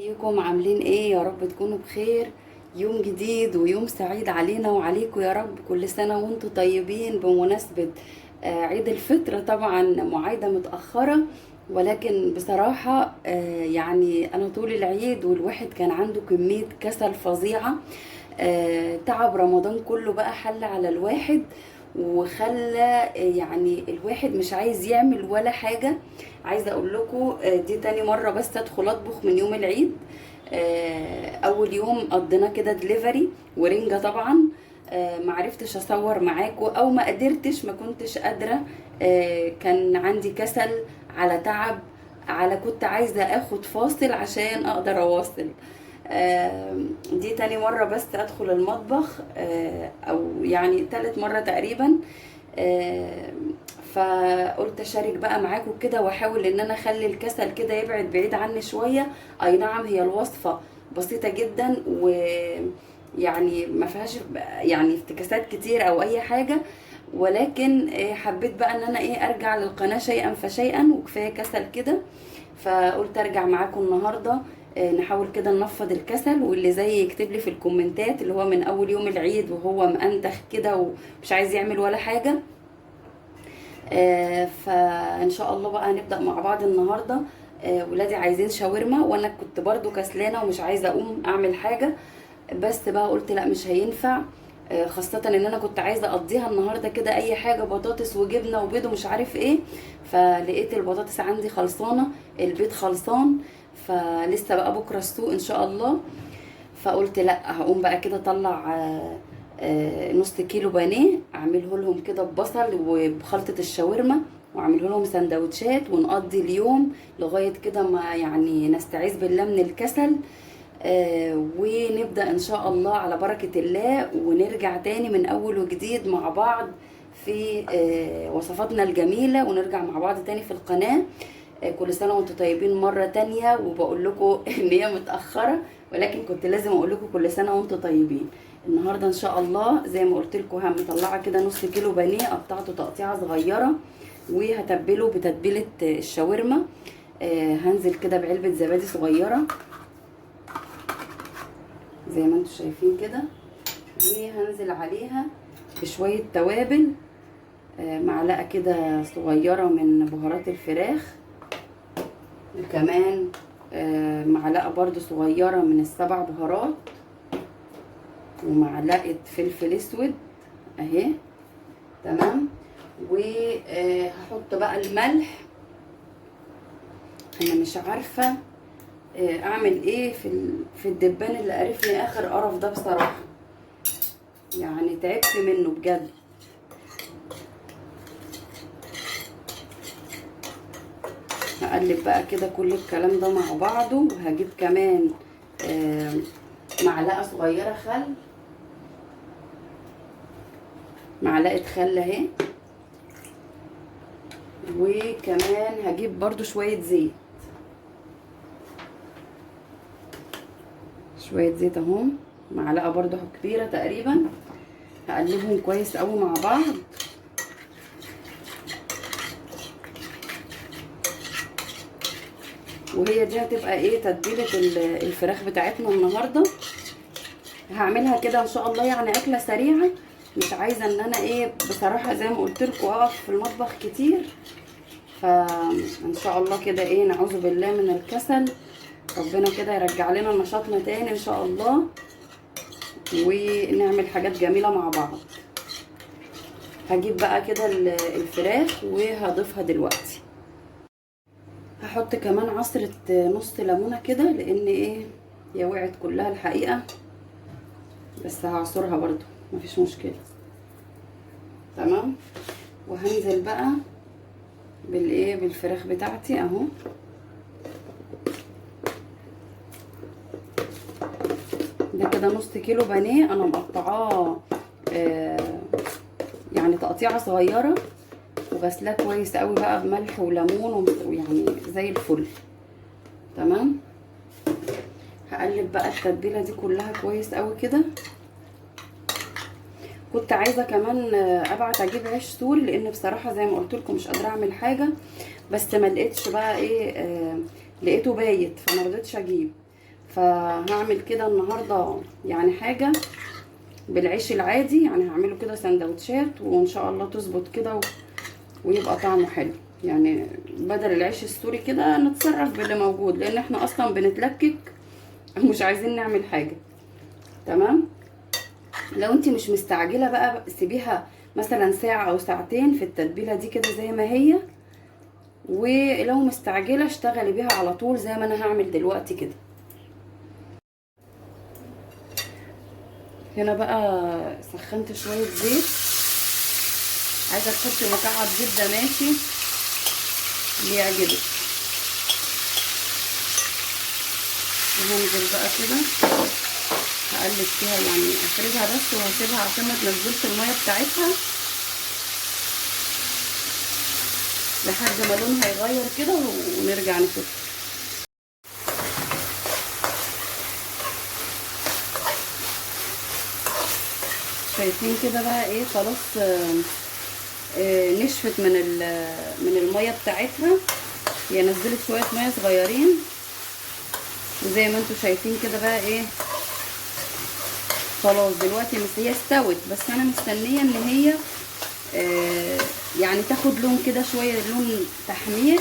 ازيكم عاملين ايه؟ يا رب تكونوا بخير. يوم جديد ويوم سعيد علينا وعليكم يا رب. كل سنة وانتم طيبين بمناسبة عيد الفطر. طبعا معايدة متأخرة، ولكن بصراحة يعني انا طول العيد والواحد كان عنده كمية كسل فظيعة. تعب رمضان كله بقى حل على الواحد، وخلى يعني الواحد مش عايز يعمل ولا حاجة. عايزة اقول لكم دي تاني مرة بس ادخل اطبخ من يوم العيد. اول يوم قضينا كده دليفري ورنجة طبعا. معرفتش اصور معاكم او ما قدرتش، ما كنتش قادرة. كان عندي كسل على تعب، على كنت عايزة اخد فاصل عشان اقدر اواصل. دي تاني مرة بس ادخل المطبخ، او يعني تالت مرة تقريبا. فقلت اشارك بقى معاكم كده واحاول ان انا اخلي الكسل كده يبعد بعيد عني شوية. اي نعم، هي الوصفة بسيطة جدا، ويعني ما فيهاش يعني افتكاسات كتير او اي حاجة، ولكن حبيت بقى ان انا ارجع للقناة شيئا فشيئا، وكفاية كسل كده. فقلت ارجع معاكم النهارده، نحاول كده ننفض الكسل. واللي زي يكتب لي في الكومنتات اللي هو من اول يوم العيد وهو مأنتخ كده ومش عايز يعمل ولا حاجة. فان شاء الله بقى هنبدأ مع بعض النهارده. ولادي عايزين شاورما، وانا كنت برضو كسلانه ومش عايزه اقوم اعمل حاجه، بس بقى قلت لا مش هينفع. خاصة ان انا كنت عايزة اقضيها النهاردة كده اي حاجة، بطاطس وجبنة وبيض ومش عارف ايه. فلقيت البطاطس عندي خلصانة، البيض خلصان، فلسه بقى بكرة السوق ان شاء الله. فقلت لا، هقوم بقى كده اطلع نص كيلو بانيه، اعمله لهم كده ببصل وبخلطة الشاورما، واعمله لهم سندوتشات، ونقضي اليوم لغاية كده ما يعني نستعيذ بالله من الكسل. ونبدأ إن شاء الله على بركة الله، ونرجع تاني من أول وجديد مع بعض في وصفاتنا الجميلة، ونرجع مع بعض تاني في القناة. كل سنة وانتم طيبين مرة تانية. وبقول لكم إن هي متأخرة، ولكن كنت لازم أقول لكم كل سنة وانتم طيبين. النهاردة إن شاء الله زي ما قلت لكم مطلعة كده نص كيلو بانيه، قطعته تقطيعة صغيرة، وهتبله بتتبيلة الشاورما. هنزل كده بعلبة زبادي صغيرة زي ما انتم شايفين كده، وهنزل عليها بشوية توابل، معلقة كده صغيرة من بهارات الفراخ، وكمان معلقة برضو صغيرة من السبع بهارات، ومعلقة فلفل اسود اهي. تمام. وهحط بقى الملح. انا مش عارفة اعمل ايه في الدبان اللي قرفني اخر قرف ده بصراحة، يعني تعبت منه بجد. هقلب بقى كده كل الكلام ده مع بعضه، وهجيب كمان معلقة صغيرة خل، معلقة خل اهي. وكمان هجيب برضو شوية زيت، شوية زيت اهو، معلقة برضو كبيرة تقريبا. هقلبهم كويس قوي مع بعض. وهي دي هتبقى تتبيلة الفراخ بتاعتنا النهاردة. هعملها كده ان شاء الله، يعني اكلة سريعة. مش عايزة ان انا بصراحة زي ما قلت لكم اقف في المطبخ كتير. فان شاء الله كده نعوذ بالله من الكسل، ربنا كده يرجع لنا نشاطنا تاني ان شاء الله، ونعمل حاجات جميلة مع بعض. هجيب بقى كده الفراخ وهضيفها دلوقتي. هحط كمان عصرة نص ليمونة كده، لان هي وقعت كلها الحقيقة، بس هعصرها برضو مفيش مشكلة. تمام. وهنزل بقى بالفراخ بتاعتي اهو. ده كده نص كيلو بانيه انا مقطعاه يعني تقطيعه صغيره، وغسلاه كويس قوي بقى بملح وليمون، ويعني زي الفل. تمام. هقلب بقى التتبيله دي كلها كويس قوي كده. كنت عايزه كمان ابعت اجيب عيش سوري، لان بصراحه زي ما قلت لكم مش قادره اعمل حاجه، بس ما لقيتش بقى لقيته بايت فما رضيتش اجيب. فهعمل كده النهارده يعني حاجه بالعيش العادي، يعني هعمله كده سندوتشات وان شاء الله تظبط كده ويبقى طعمه حلو. يعني بدل العيش السوري كده نتصرف باللي موجود، لان احنا اصلا بنتلكك ومش عايزين نعمل حاجه. تمام. لو انت مش مستعجله بقى سيبيها مثلا ساعه او ساعتين في التتبيله دي كده زي ما هي، ولو مستعجله اشتغلي بيها على طول زي ما انا هعمل دلوقتي كده. هنا بقى سخنت شويه زيت، عايزه تحطي مكعب زبده ماشي اللي يعجبك. وهنزل بقى كده هقلب فيها، يعني افردها بس وهسيبها عشان ما تنزلش الميه بتاعتها لحد ما لونها يغير كده ونرجع نشوف. شايفين كده بقى ايه؟ خلاص نشفت من الميه بتاعتها. هي نزلت شويه ميه صغيرين، وزي ما انتم شايفين كده بقى ايه، خلاص دلوقتي هي استوت، بس انا مستنيه ان هي يعني تاخد لون كده شويه، لون تحمير،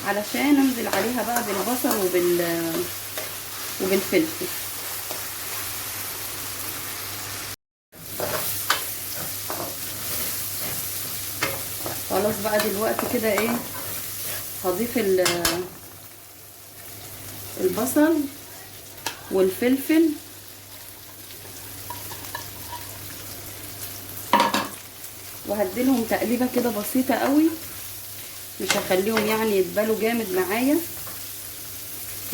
علشان انزل عليها بقى بالبصل وبالفلفل. خلاص بقى دلوقتي كده ايه، هضيف البصل والفلفل وهديلهم تقليبه كده بسيطه قوي، مش هخليهم يعني يتبالوا جامد معايا،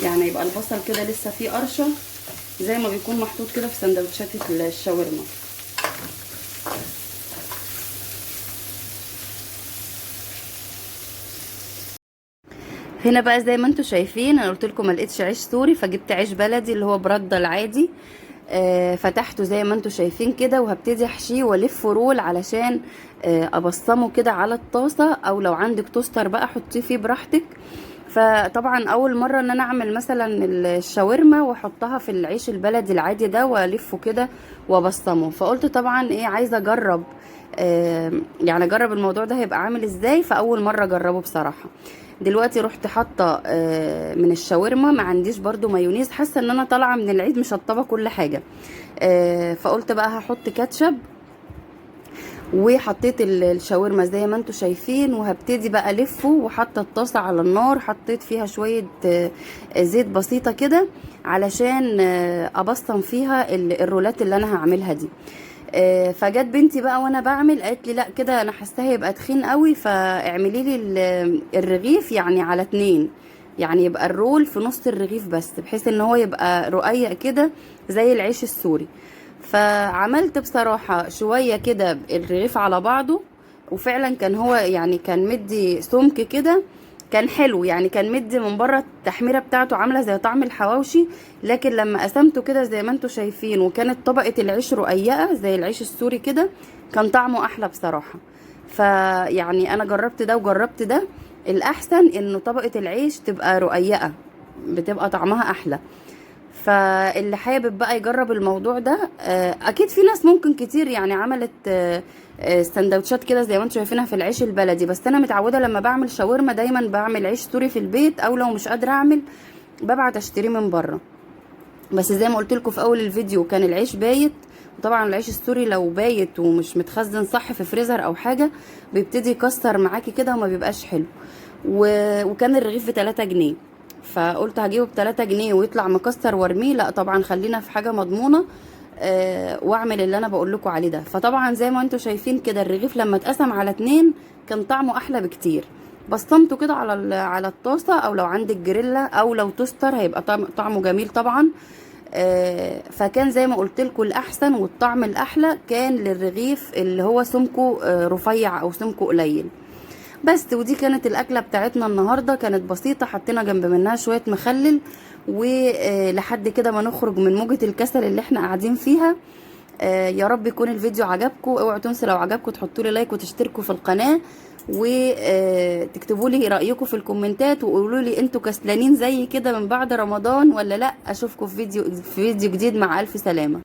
يعني يبقى البصل كده لسه فيه قرشه زي ما بيكون محطوط كده في سندوتشات الشاورما. هنا بقى زي ما انتم شايفين انا قلت لكم ما لقيتش عيش سوري، فجبت عيش بلدي اللي هو برده العادي. فتحته زي ما انتم شايفين كده، وهبتدي احشيه والف رول علشان ابصمه كده على الطاسه، او لو عندك توستر بقى حطيه فيه براحتك. فطبعا اول مره ان انا اعمل مثلا الشاورما واحطها في العيش البلدي العادي ده والفه كده وابصمه، فقلت طبعا ايه عايزه اجرب، يعني اجرب الموضوع ده هيبقى عامل ازاي، فاول مره اجربه بصراحه. دلوقتي رحت حاطه من الشاورما، ما عنديش برضو مايونيز، حاسه ان انا طالعه من العيد مشطبه كل حاجه، فقلت بقى هحط كاتشب، وحطيت الشاورما زي ما انتم شايفين، وهبتدي بقى الفه، وحاطه الطاسه على النار، حطيت فيها شويه زيت بسيطه كده علشان ابصم فيها الرولات اللي انا هعملها دي. فجت بنتي بقى وانا بعمل قالت لي لا كده انا حاساه هيبقى تخين قوي، فاعملي لي الرغيف يعني على 2، يعني يبقى الرول في نص الرغيف بس، بحيث ان هو يبقى رقيق كده زي العيش السوري. فعملت بصراحة شوية كده الرغيف على بعضه، وفعلا كان هو يعني كان مدي سمك كده، كان حلو، يعني كان مدي من بره التحميرة بتاعته عاملة زي طعم الحواوشي، لكن لما قسمته كده زي ما انتم شايفين وكانت طبقة العيش رقيقة زي العيش السوري كده، كان طعمه احلى بصراحة. فيعني انا جربت ده وجربت ده، الاحسن انه طبقة العيش تبقى رقيقة، بتبقى طعمها احلى. فاللي حابب بقى يجرب الموضوع ده، اكيد في ناس ممكن كتير يعني عملت سندوتشات كده زي ما انتم شايفينها في العيش البلدي، بس انا متعوده لما بعمل شاورما دايما بعمل عيش سوري في البيت، او لو مش قادره اعمل ببعت اشتريه من بره. بس زي ما قلت لكم في اول الفيديو كان العيش بايت، وطبعا العيش السوري لو بايت ومش متخزن صح في فريزر او حاجه بيبتدي يكسر معاكي كده وما بيبقاش حلو. وكان الرغيف ب3 جنيه، فقلت هجيبه ب3 جنيه ويطلع مكسر وارميه، لا طبعا خلينا في حاجه مضمونه، واعمل اللي انا بقول لكم عليه ده. فطبعا زي ما انتم شايفين كده الرغيف لما اتقسم على 2 كان طعمه احلى بكتير. بصمته كده على الطاسه، او لو عندك جريلا او لو توستر هيبقى طعمه جميل طبعا. فكان زي ما قلت لكم الاحسن والطعم الاحلى كان للرغيف اللي هو سمكه رفيع او سمكه قليل بس. ودي كانت الاكله بتاعتنا النهارده، كانت بسيطه، حطينا جنب منها شويه مخلل، ولحد كده ما نخرج من موجة الكسل اللي احنا قاعدين فيها. يا رب يكون الفيديو عجبكم، اوعوا تنسوا لو عجبكم تحطوا لي لايك وتشتركوا في القناه، وتكتبوا لي رأيكم في الكومنتات، وقولوا لي انتوا كسلانين زي كده من بعد رمضان ولا لا. اشوفكم في فيديو جديد، مع الف سلامة.